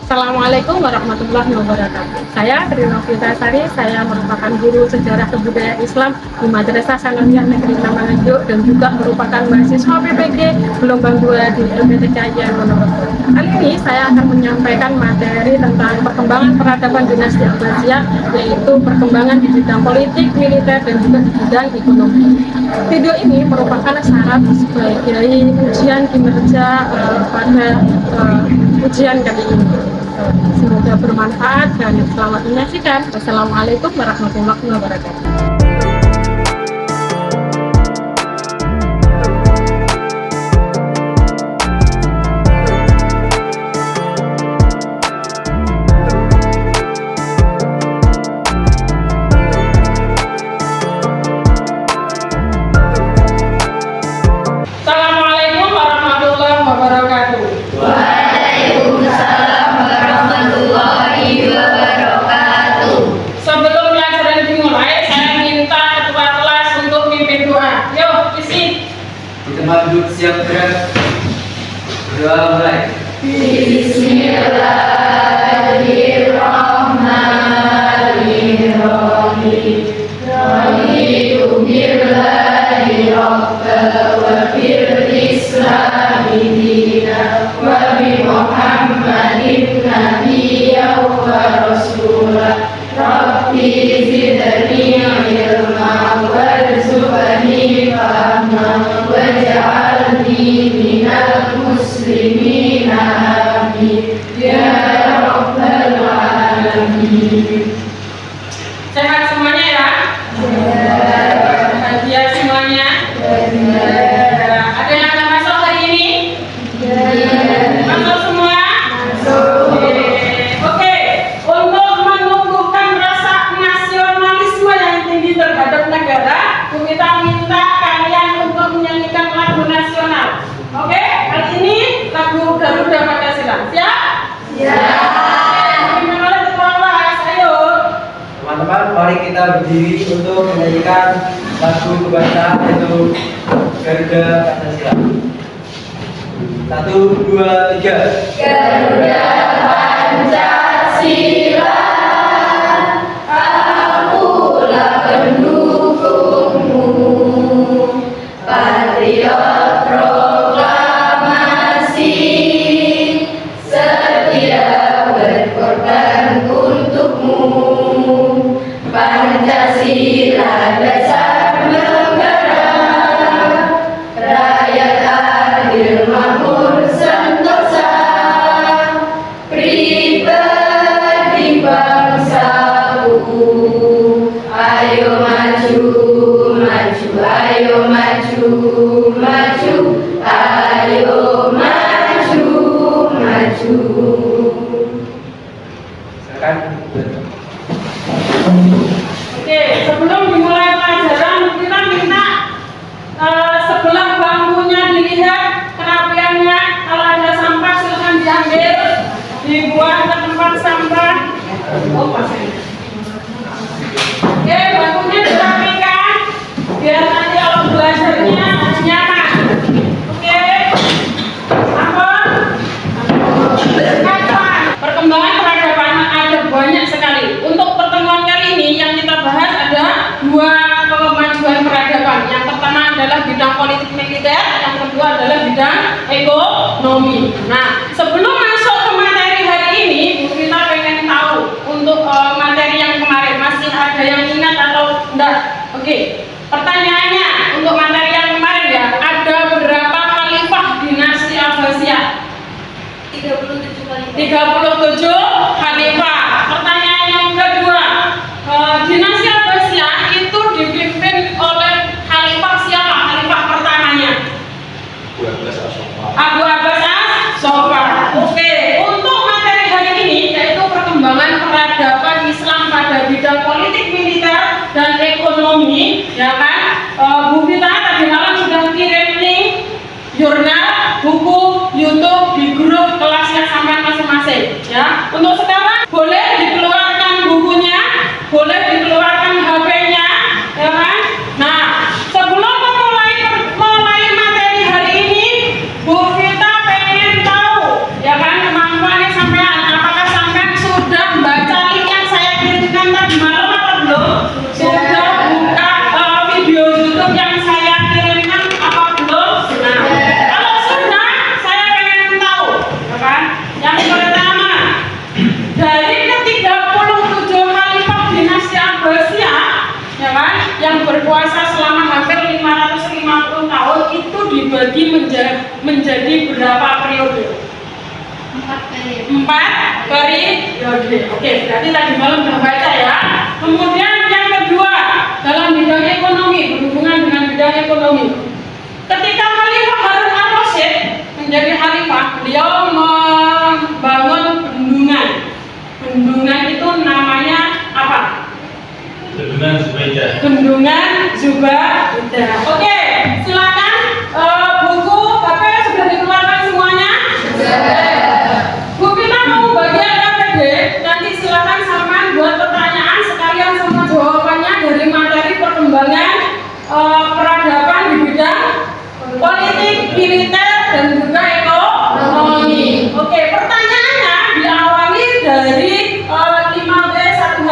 Assalamualaikum warahmatullahi wabarakatuh. Saya Tri Novita Sari, saya merupakan guru sejarah kebudayaan Islam di Madrasah Sanawiyah Negeri Tamanganjuk dan juga merupakan mahasiswa PPG gelombang 2 di LPTKIN Ponorogo. Kali ini saya akan menyampaikan materi tentang perkembangan peradaban dinasti Abbasiyah, yaitu perkembangan di bidang politik, militer, dan juga di bidang ekonomi. Video ini merupakan syarat sebagai ujian kinerja pada ujian kali ini. Semoga bermanfaat dan selamat menyaksikan. Wassalamualaikum warahmatullahi wabarakatuh. Assalamualaikum warahmatullahi wabarakatuh. Waalaikumsalam warahmatullahi wabarakatuh. Sebelum pelajaran dimulai, saya minta ketua kelas untuk mimpin doa. Yuk, isi. Kita duduk siap gerak. Doa mulai. Bismillahirrahmanirrahim. Raditu billahi rabba wa bil islami dina wa bi Muhammadin nabiyya wa rasulah. Rabbi zidni ilma warzuqni fahma waj'alni minal muslimin amin ya rabbal alamin. Sehat semuanya ya? Bahagia semuanya? Ada yang akan masuk hari ini? Masuk semua? Oke. Untuk menumbuhkan rasa nasionalisme yang tinggi terhadap negara, kita minta kalian untuk menyanyikan lagu nasional. Oke, kali ini lagu Garuda Pancasila. Siap? Dipimpin oleh ketua kelas. Ayo. Teman-teman, mari kita berdiri untuk menyanyikan lagu kebangsaan yaitu Garuda Pancasila. 1, 2, 3. Garuda Pancasila, akulah pendukungmu, patriot proklamasi, setia berkorban untukmu. Pancasila dasar negara, rakyat adil makmur sentosa, pribadi bangsaku. Ayo maju, maju, ayo maju, maju, ayo maju, maju. Silakan. Oke, sebelum dimulai pelajaran, kita minta sebelah bangkunya dilihat kerapiannya. Kalau ada sampah silakan diambil, dibuang ke tempat sampah. Oh, pasang. Oke, bangkunya dirapikan biar nanti kalau belajarnya nyaman. Oke, ampun. Perkembangan peradaban ada banyak sekali. Untuk pertemuan kali ini yang kita bahas ada dua kemajuan peradaban. Yang pertama adalah bidang politik militer, yang kedua adalah bidang ekonomi. Nah, sebelum masuk ke materi hari ini, kita pengen tahu untuk materi yang kemarin masih ada yang ingat atau enggak? Oke, pertanyaannya untuk materi yang kemarin ya, ada berapa khalifah dinasti Abbasiyah? 37 khalifah. Pertanyaan yang kedua, dinasti Abbasiyah itu dipimpin oleh khalifah siapa? Khalifah pertamanya? Abu Abbas as-Sofa. Oke, untuk materi hari ini yaitu perkembangan peradaban Islam pada bidang politik, militer, dan ekonomi, ya kan? Bu Vita tadi malam sudah kirim link jurnal, buku, YouTube di grup kelasnya sampai masing-masing, ya. dibagi menjadi berapa periode? 4 periode. Oke, berarti tadi malam sudah baca ya. Kemudian yang kedua, dalam bidang ekonomi, berhubungan dengan bidang ekonomi. Ketika Khalifah Harun al-Rasyid menjadi khalifah, beliau membangun bendungan. Bendungan itu namanya apa? Bendungan Zubaidah. Bendungan Zubaidah. Oke, silakan buku HP sudah dikeluarkan semuanya? Bu Pina mau bagian KPD, nanti silakan samaan buat pertanyaan sekalian sama jawabannya dari materi perkembangan peradaban di bidang politik, militer, dan juga ekonomi. Oke, pertanyaannya diawali dari 5B1H.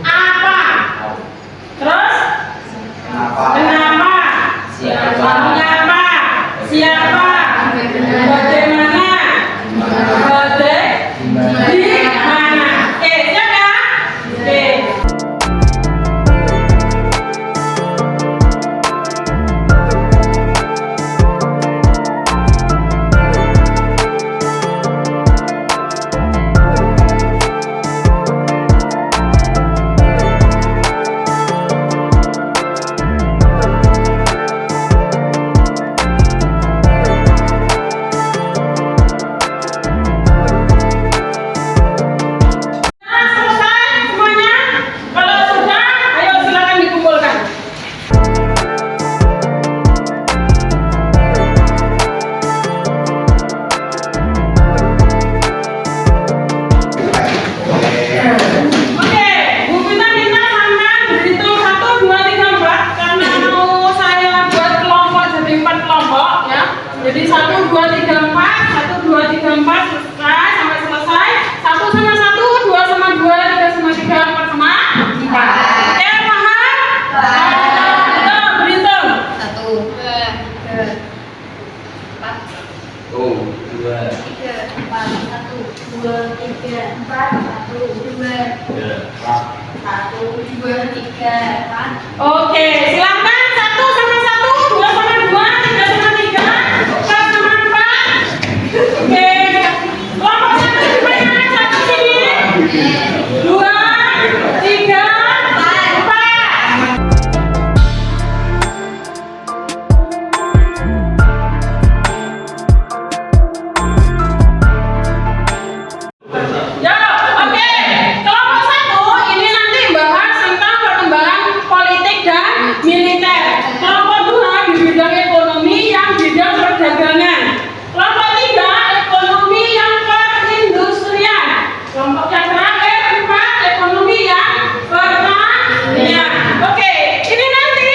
Apa? Terus? Kenapa? Siapa? Mengapa? Siapa? Bagaimana? Di mana? Oke, siap ya? Oke. Selesai semuanya? Kalau sudah, ayo silakan dikumpulkan. Oke, Bu Pina minta sampean berhitung 1, 2, 3, 4 karena mau saya buat kelompok jadi 4 kelompok ya. Jadi 1, 2, 3, 4, 1, 2, 3, 4 selesai sampai selesai. 1 sama 1, 2 sama 2, 3 sama 3, 4 sama 4. Oke, paham? Ayo berhitung. 1, 2, 3, 4, 1, 2, 3, 4. Oke, silakan 1 sama 1, 2 sama 2, 3 sama 3, 4 sama 4. Oke, kelompok 1 dibayangkan 1 sini, 2, 3, 4. Ya, oke. Kelompok 1 ini nanti bahas tentang perkembangan politik dan militer. Kelompok 2 di bidang ekonomi yang bidang perdagangan. Kelompok 3 ekonomi yang perindustrian. Kelompok yang terakhir 4 ekonomi yang pertanian. Oke, ini nanti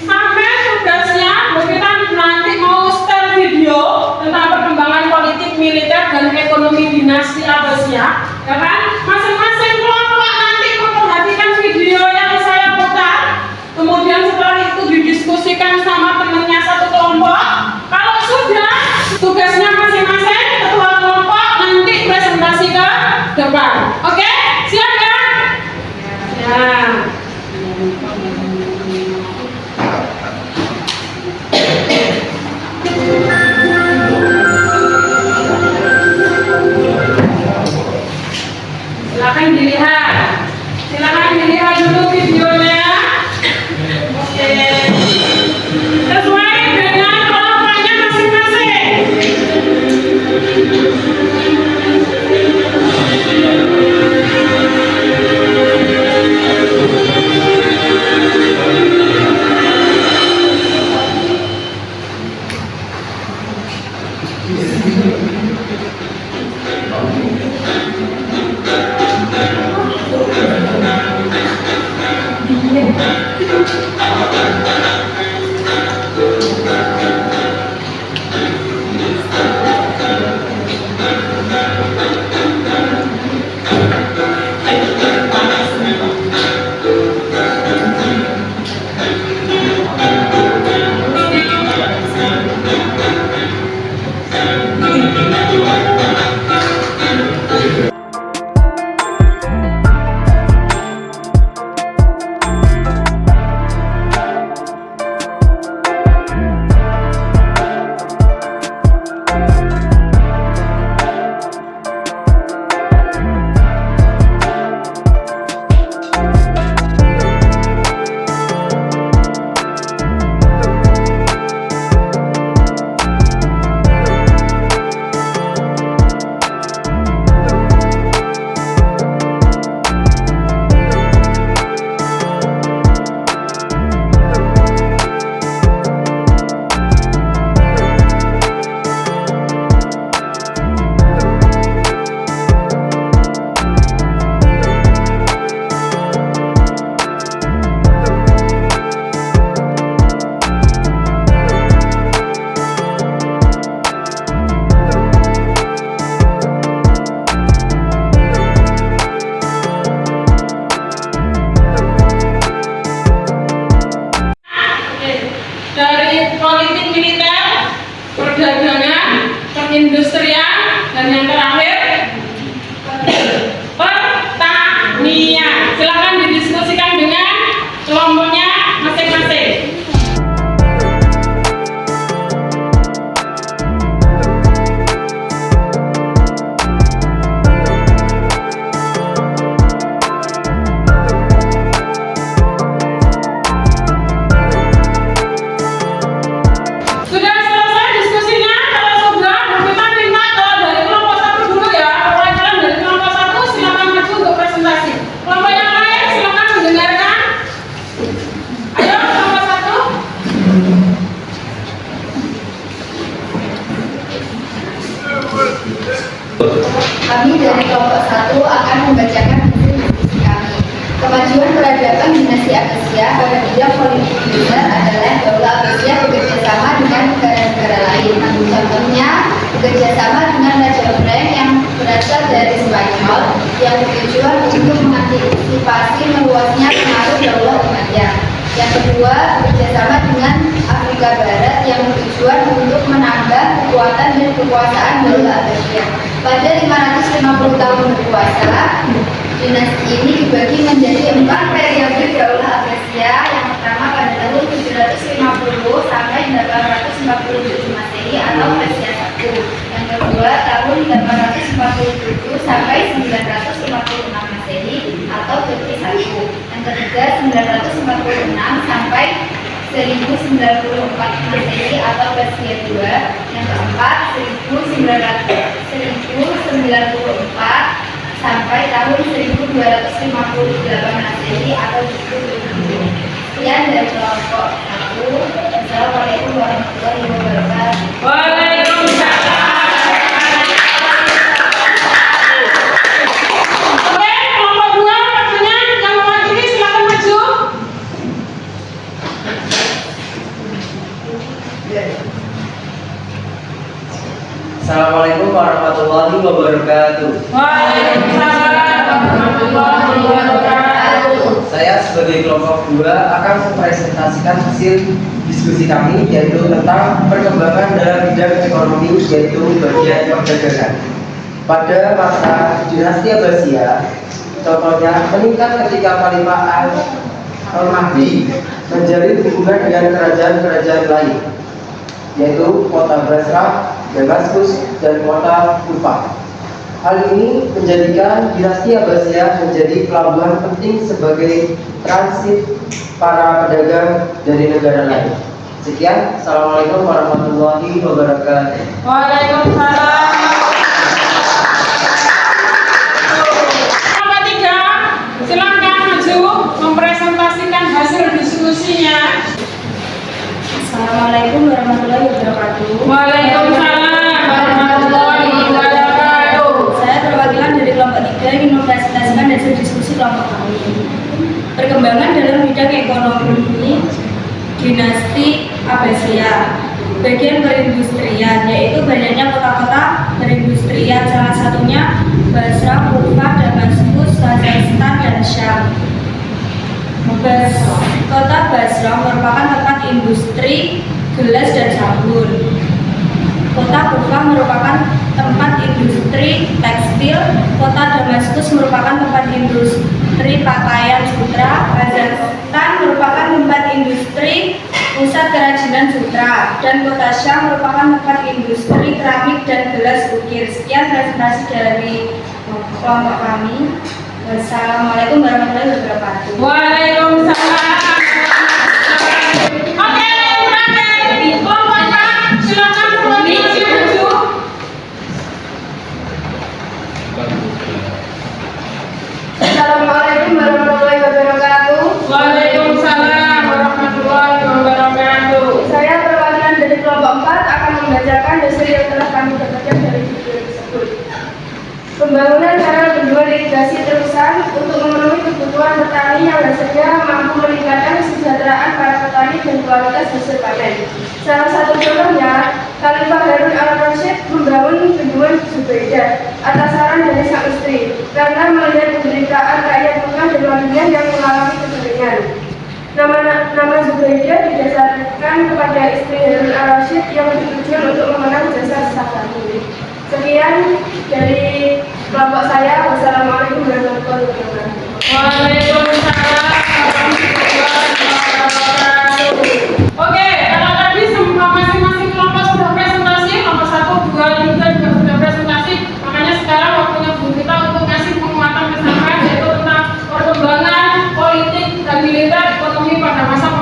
sampai tugasnya kita nanti mau setel video tentang perkembangan politik, militer, dan ekonomi dinasti Abbasiyah. Ya kan? Masing-masing kelompok nanti memperhatikan video yang saya putar. Kemudian setelah itu didiskusikan sama temannya satu kelompok. Kalau sudah, tugasnya masing-masing ketua kelompok nanti presentasi ke depan. Oke? Siap ya? Ya. Silakan dilihat dulu videonya. Oke. Sesuai dengan kelompoknya masing-masing. perindustrian, dan yang terakhir pertanian. Silakan didiskusikan dengan kelompoknya masing-masing. Sudah selesai diskusinya? Kalau sudah, kita minta kalau dari kelompok satu dulu ya. Perwakilan dari kelompok satu silakan maju untuk presentasi. Kelompok yang lain silakan mendengarkan. Ayo kelompok satu. Kami dari kelompok 1 akan membacakan hasil diskusi kami. Kemajuan peradaban dinasti Abbasiyah pada bidang politik militer adalah Daulah Abbasiyah bekerja sama dengan negara-negara lain. Contohnya, bekerja sama dengan Raja Ibrahim yang berasal dari Spanyol yang bertujuan untuk mengantisipasi meluasnya pengaruh Daulah Umayyah. Yang kedua, bekerja sama dengan Afrika Barat yang bertujuan untuk menambah kekuatan dan kekuasaan Daulah Abbasiyah. Pada 550 tahun berkuasa, dinasti ini dibagi menjadi 4 periode Daulah Abbasiyah. Yang pertama pada tahun 750 sampai 847 Masehi atau Persia I. Yang kedua tahun 847 sampai 956 Masehi atau Turki I. Yang ketiga 946 sampai 1094 Masehi atau Persia II. Yang keempat 1994 sampai tahun 1258 Masehi atau Turki. Sekian dari kelompok 1. Assalamualaikum warahmatullahi wabarakatuh. Waalaikumsalam. Oke, kelompok 2 waktunya yang mewakili silakan maju. Assalamualaikum warahmatullahi wabarakatuh. Waalaikumsalam warahmatullahi wabarakatuh. Saya sebagai kelompok 2 akan mempresentasikan hasil diskusi kami, yaitu tentang perkembangan dalam bidang ekonomi, yaitu bagian perdagangan. Pada masa dinasti Abbasiyah, contohnya meningkat ketika Khalifah Al-Mahdi menjalin hubungan dengan kerajaan-kerajaan lain, yaitu kota Basrah, Damaskus, dan kota Kufah. Hal ini menjadikan dinasti Abbasiyah menjadi pelabuhan penting sebagai transit para pedagang dari negara lain. Sekian, Assalamualaikum warahmatullahi wabarakatuh. Waalaikumsalam. Kelompok 3, silakan maju mempresentasikan hasil diskusinya. Assalamualaikum warahmatullahi wabarakatuh. Waalaikumsalam warahmatullahi wabarakatuh. Saya perwakilan dari kelompok 3 ingin mempresentasikan hasil diskusi kelompok kami. Perkembangan dalam bidang ekonomi dinasti Abbasiyah. Bagian perindustrian, yaitu banyaknya kota-kota perindustrian, salah satunya Basra, Kufah, Damaskus, Khuzestan, dan Syam. Kota Basra merupakan tempat industri gelas dan sabun. Kota Kufah merupakan tempat industri tekstil. Kota Damaskus merupakan tempat industri pakaian sutra. Khuzestan merupakan tempat industri pusat kerajinan sutra. Dan kota Syam merupakan tempat industri keramik dan gelas ukir. Sekian presentasi dari kelompok kami. Wassalamualaikum warahmatullahi wabarakatuh. Waalaikumsalam. Oke, terakhir kelompok 4, silakan mewakili maju. Assalamualaikum warahmatullahi wabarakatuh. Waalaikumsalam warahmatullahi wabarakatuh. Saya perwakilan dari kelompok 4 akan membacakan hasil yang telah kami dapatkan dari video tersebut. Pembangunan kanal bendungan irigasi terusan untuk memenuhi kebutuhan petani yang hasilnya mampu meningkatkan kesejahteraan para petani dan kualitas hasil panen. Salah satu contohnya, Khalifah Harun al-Rasyid membangun bendungan Zubaidah atas saran dari sang istri karena melihat penderitaan rakyat Mekah dan Madinah yang mengalami kekeringan. Nama Zubaidah didasarkan kepada istri Harun al-Rasyid yang bertujuan untuk mengenang jasa sang suami. Sekian dari kelompok saya. Wassalamualaikum warahmatullahi wabarakatuh. Waalaikumsalam warahmatullahi wabarakatuh. Oke, kalau tadi semua masing-masing kelompok sudah presentasi, kelompok 1, 2, 3 juga sudah presentasi. Makanya sekarang waktunya Bu kita untuk ngasih penguatan kesamaan, yaitu tentang perkembangan politik dan militer ekonomi pada masa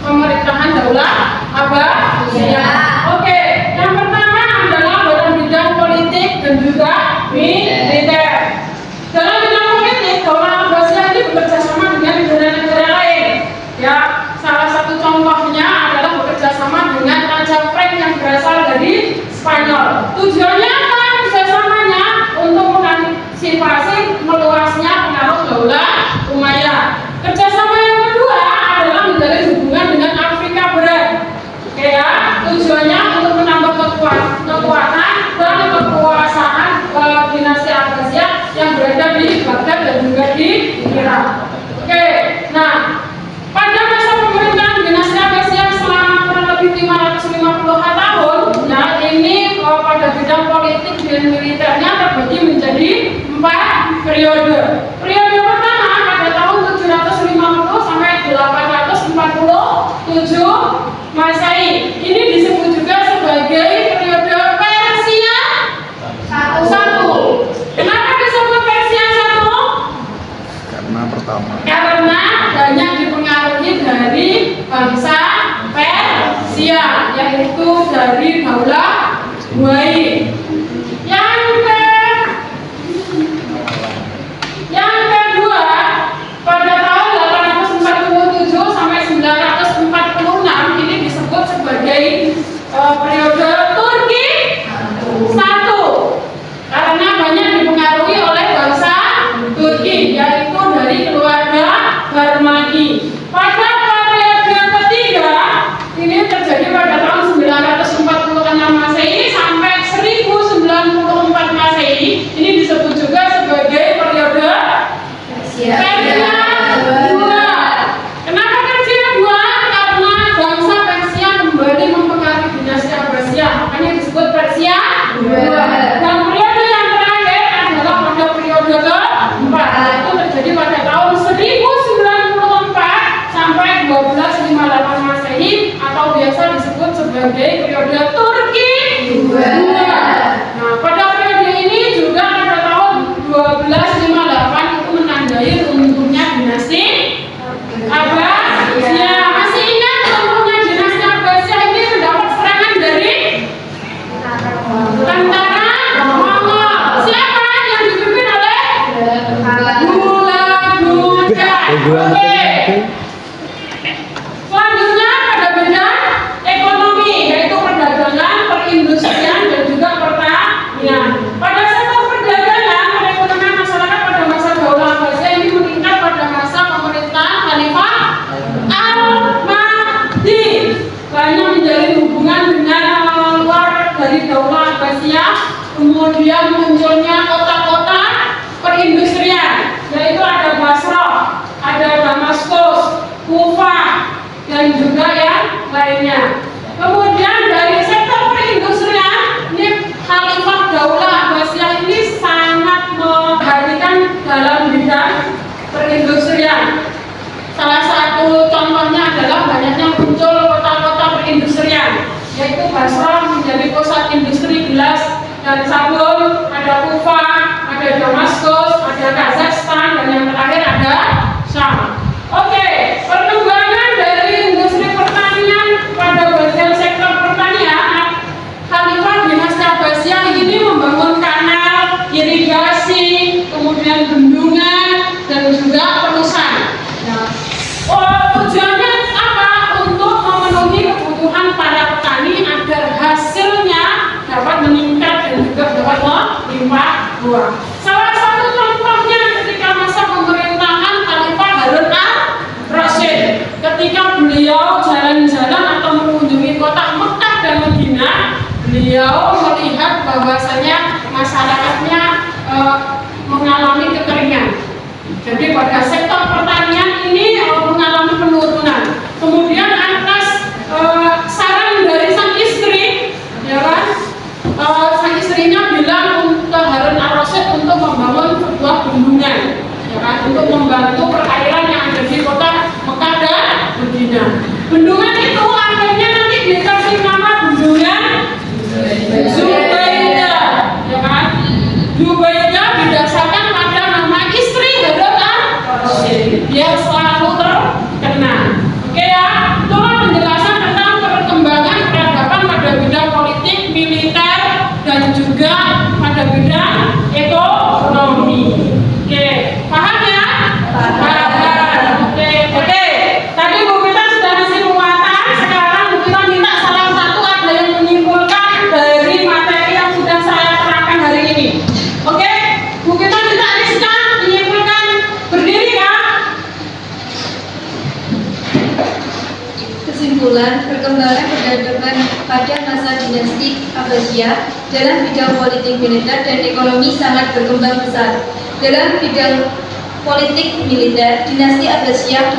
pemerintahan Daulah Abbasiyah. Oke, yang pertama adalah dalam bidang politik dan juga militer. Dalam bidang politik, Daulah Abbasiyah ini bekerja sama dengan negara-negara lain. Ya, salah satu contohnya adalah bekerja sama dengan Raja Frank yang berasal dari Spanyol. Tujuannya apa? Kerjasamanya untuk mengantisipasi meluasnya pengaruh Daulah Umayyah. Kerjasama yang kedua adalah menjalin hubungan dengan Afrika Barat. Oke ya, tujuannya untuk menambah kekuatan dan kekuasaan dinasti Abbasiyah yang berada di Baghdad dan juga di Irak. Oke, nah pada masa pemerintahan dinasti Abbasiyah selama kurang lebih 550 tahun, ya ini pada bidang politik dan militernya terbagi menjadi 4 periode. Periode pertama pada tahun 750 sampai 847 Masehi. Ini disebut juga sebagai periode Persia 1. Kenapa disebut Persia 1? Karena banyak dipengaruhi dari bangsa Persia, yaitu dari Daulah Buayi. Yang kedua, pada tahun 847 sampai 946 ini disebut sebagai periode Turki 1, karena banyak dipengaruhi oleh bangsa Turki, yaitu dari keluarga Barmaki. Pada periode ketiga ini terjadi pada tahun 946 Masehi sampai 1094 Masehi. Ini disebut juga sebagai periode Persia 2. Kenapa Persia 2? Karena bangsa Persia kembali mempengaruhi dinasti Abbasiyah, makanya disebut Persia 2. Dan periode yang terakhir adalah pada periode keempat, yaitu terjadi pada tahun 1094 sampai 1258 Masehi, atau biasa disebut sebagai periode Turki 2. Nah, pada periode ini juga pada tahun 1258 itu menandai runtuhnya dinasti Abbasiyah. Masih ingat runtuhnya dinasti Abbasiyah ini mendapat serangan dari tentara Mongol. Siapa yang dipimpin oleh Hulagunya? Oke. Selanjutnya pada bidang ekonomi, yaitu perdagangan, perindustrian, dan juga pertanian. Pada sektor perdagangan, perekonomian masyarakat pada masa Daulah Abbasiyah ini meningkat pada masa pemerintahan Khalifah Al-Mahdi. Banyak menjalin hubungan dengan luar dari Daulah Abbasiyah. Kemudian munculnya kota-kota perindustrian, yaitu ada Basra, ada Damaskus, Kufah, dan juga yang lainnya. Kemudian dari sektor perindustrian, ini Khalifah Daulah Abbasiyah ini sangat memperhatikan dalam bidang perindustrian. Salah satu contohnya adalah banyaknya muncul kota-kota perindustrian, yaitu Basra menjadi pusat industri gelas dan sabun, ada Kufah, ada Damaskus, ada Kazakhstan, dan yang terakhir ada Syam. Oke, perkembangan dari industri pertanian pada bagian sektor pertanian, Khalifah dinasti Abbasiyah ini membangun kanal, irigasi, kemudian bendungan, dan juga perusahaan. Tujuannya apa? Untuk memenuhi kebutuhan para petani agar hasilnya dapat meningkat dan juga dapat melimpah ruah. Salah satu contohnya ketika masa pemerintahan Khalifah Harun al-Rasyid, ketika beliau jalan-jalan atau mengunjungi kota Mekah dan Madinah, beliau melihat bahwasanya masyarakatnya mengalami kekeringan. Jadi pada sektor pertanian ini mengalami penurunan. Kemudian atas saran dari sang istri, ya kan, sang istrinya kan, untuk membantu perairan yang ada di kota Mekah dan Madinah. Bendungan itu akhirnya nanti dikasih nama bendungan Zubaidah, ya kan? Zubaidah didasarkan pada nama istri Harun al-Rasyid, biar selalu terkenal. Oke ya, itulah penjelasan tentang perkembangan peradaban pada bidang politik, militer, dan juga pada bidang ekonomi. Oke, paham ya? Paham. Oke. Tadi Bu Pita sudah ngasih penguatan. Sekarang Bu Pita minta salah satu ada yang menyimpulkan dari materi yang sudah saya terangkan hari ini. Oke, Bu Pita minta Rizka menyimpulkan. Berdiri Kak. Kesimpulan, perkembangan peradaban pada masa dinasti Abbasiyah dalam bidang politik, militer, dan ekonomi sangat berkembang pesat. Dalam bidang politik militer, dinasti Abbasiyah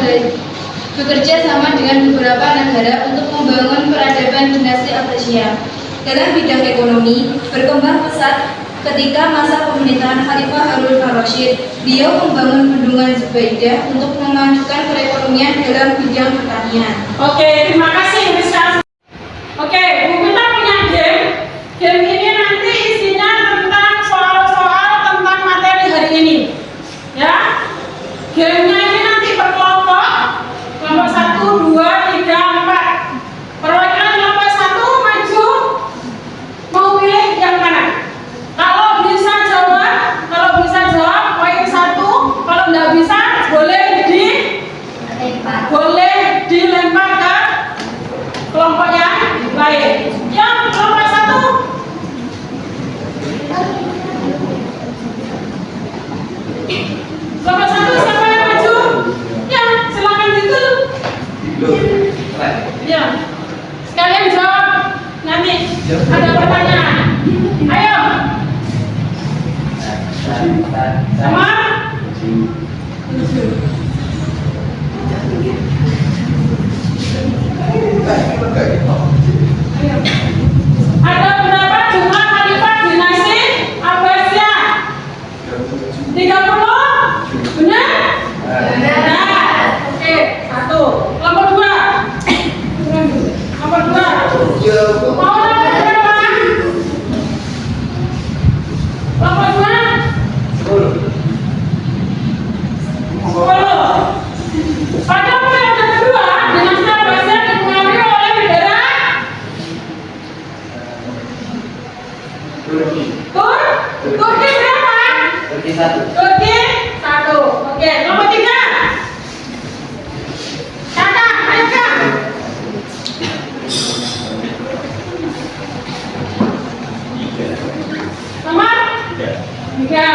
bekerja sama dengan beberapa negara untuk membangun peradaban dinasti Abbasiyah. Dalam bidang ekonomi, berkembang pesat ketika masa pemerintahan Khalifah Harun al-Rasyid. Beliau membangun bendungan Zubaidah untuk memajukan perekonomian dalam bidang pertanian. Oke, terima kasih Rizka. Oke, Bu Pita punya game. Game ini nanti isinya tentang soal-soal tentang materi hari ini. Ya, gamenya ini nanti berkelompok. Kelompok 1, 2, 3, 4. Perwakilan kelompok 1 maju. Mau pilih yang mana? Kalau bisa jawab poin 1. Kalau nggak bisa, boleh dilempar ke kelompok yang lain. Yang kelompok 1. Kelompok 1 siapa yang maju? Ya, silakan itu. Ya, sekalian jawab. Nanti ada pertanyaan. Ayo. Sama? Ada berapa jumlah khalifah dinasti Abbasiyah? 30? Benar? Benar. Oke, 1. Kelompok 2. Kelompok 2. Mau nomor berapa? Kelompok 2. 10. Pada periode kedua, dinasti Abbasiyah dipengaruhi oleh negara Turki berapa? Turki 1. Turki 1. Oke, nomor 3. Kakak, ayo Kak. Nomor 3.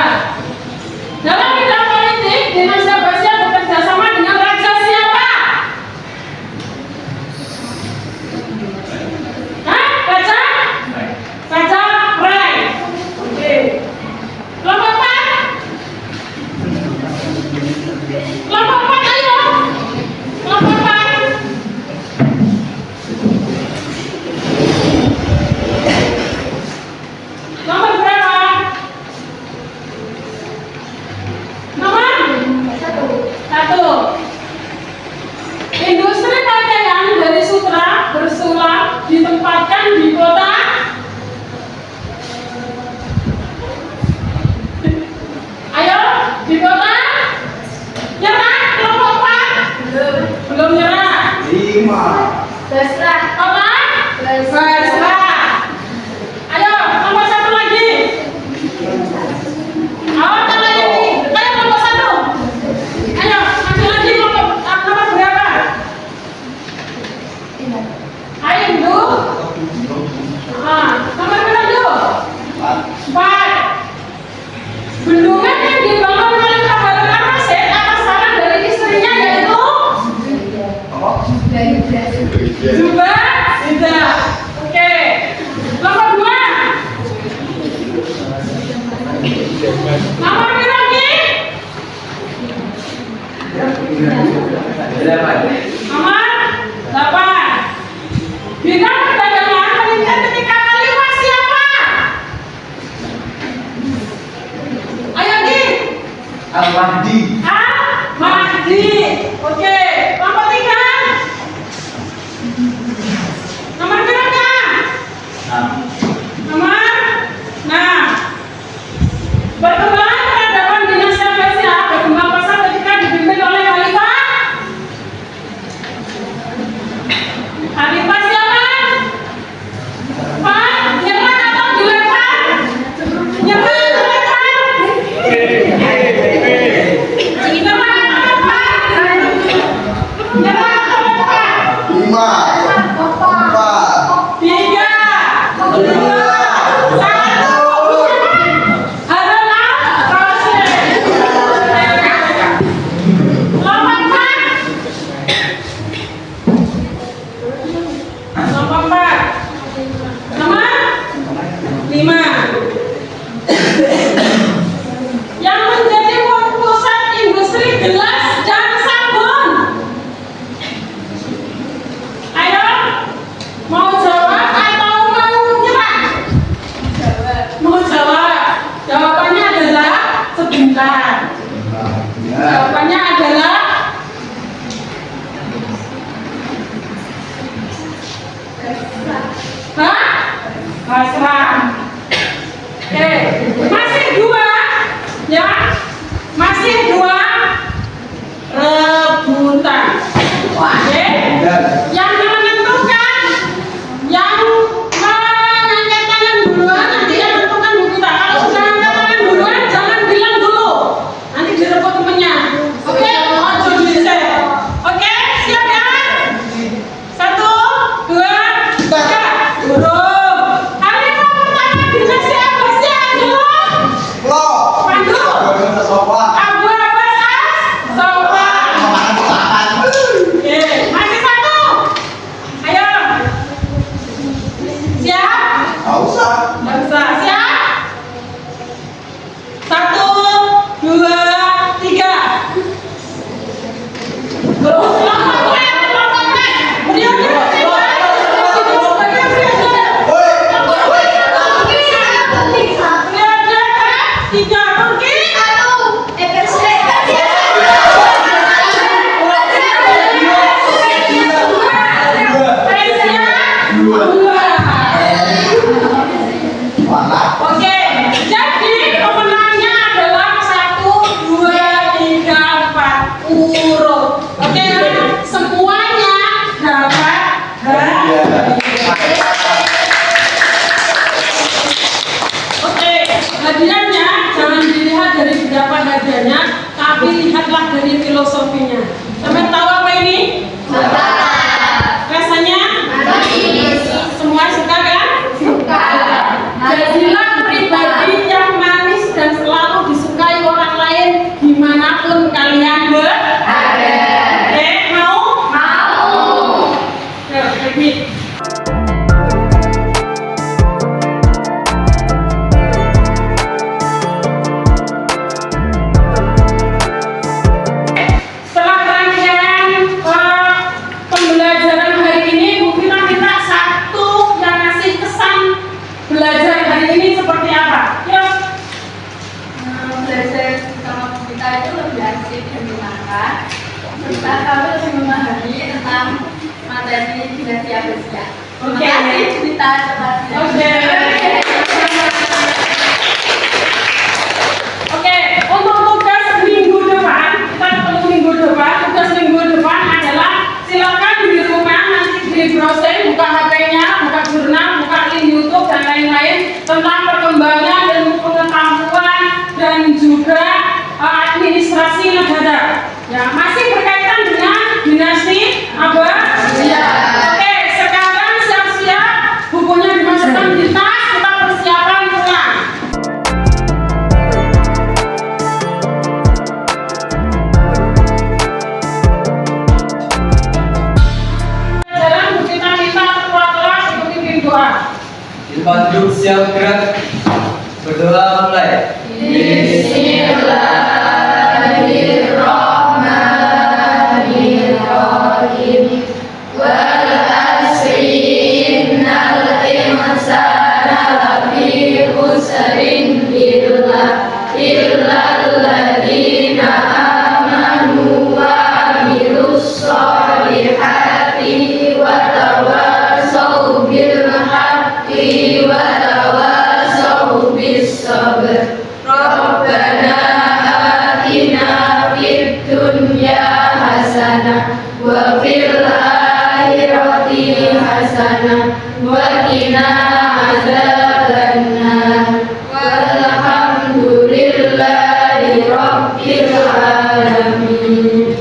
Dalam bidang politik, dinasti Abbasiyah bekerja sama dengan raja siapa? Hah? Raja Rai. Oke. Kelompok 4. Kelompok 4 ayo. Kelompok 4. Nomor berapa? Nomor 1. Industri pakaian dari sutra bersulap ditempatkan di kota. Ayo, di kota. Nyerah kelompok 4. Belum nyerah. 5. Basrah. Kota Basrah. Ayo, kelompok 1 lagi. Awal lagi. Ayo kelompok 1. Ayo, maju lagi kelompok nomor berapa? Ayo, Ibu. Nomor berapa, Ibu? 4. Bendungan yang dibangun oleh Harun al-Rasyid atas saran dari istrinya yaitu Zubaidah. Oke. Nomor 2. Nomor berapa lagi? 8. Nomor 8. Bidang perdagangan meningkat ketika khalifah siapa? Ayo Ki. Al-Mahdi. Mahdi. Oke, nomor 3. Nomor berapa? Nomor 6. Perkembangan peradaban dinasti Abbasiyah berkembang pesat ketika dipimpin oleh Khalifah siapa? Pak, nyerah atau dilempar? Nyerah atau dilempar? Nyerah atau Pak? Nyerah atau dilempar? 5, 4, 3, 2, 1. Adalah Rasul. Lompat Pak. Nomor 4. Nomor 5. Yang menjadi pusat industri gelas dan sabun. Ayo, mau jawab atau mau nyerah? Mau jawab. Jawabannya adalah sebentar. Jawabannya adalah Basrah. Oke, masih 2 ya, masih 2 rebutan. Oke, yang menentukan, yang mengangkat tangan duluan nanti yang menentukan Bu Gita. Kalau sudah angkat tangan duluan jangan bilang dulu, nanti direbut temennya. Oke, ojo di-share. Oke, siap ya? 1, 2, 3. Burung. Kalimat pertama dinasti Abbasiyah adalah Pandu. Abu Abbas as-Sawwar. Oke, masih 1. Ayo. Siap? nggak usah. Nggak usah. Siap? 1, 2, 3. Terus lompat. Berian. Oke, jadi pemenangnya adalah 1, 2, 3, 4 urut. Oke, semuanya dapat hadiah. Oke, hadiahnya jangan dilihat dari berapa hadiahnya, tapi lihatlah dari filosofinya. Sampai tahu apa ini? Rasanya? Semua suka kan? Jadilah pribadi yang manis dan selalu disukai orang lain dimanapun kalian berada. Oke, mau? Yuk, pergi. Setelah rangkaian pembelajaran hari ini, Bu Gita minta satu yang ngasih kesan belajar hari ini seperti apa? Yuk. Belajar sama Bu Gita itu lebih asik dan menyenangkan, serta kami lebih memahami tentang materi dinasti Abbasiyah. Oke. Terima kasih Bu Gita atas Oke. Oke, untuk tugas minggu depan, kita ketemu minggu depan. Tugas minggu depan adalah silakan di rumah nanti di browsing, buka HP-nya, buka jurnal, buka link YouTube dan lain-lain tentang perkembangan dan pengetahuan dan juga administrasi negara. Ya, masih berkaitan dengan dinasti Abbasiyah. Oke, sekarang siap-siap bukunya dimasukkan di tas, kita persiapan pulang. Jalan kita minta ketua kelas untuk pimpin doa. Tempat duduk siap gerak. Berdoa mulai. Bismillahirrahmanirrahim. Wal asri innal insana lafi khusrin illa alladzina Rabbana atina fid dunya hasanah wa fil akhirati hasanah wa qina adzabannar. Walhamdulillahi rabbil alamin.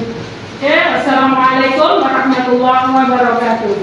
Oke, assalamualaikum warahmatullahi wabarakatuh.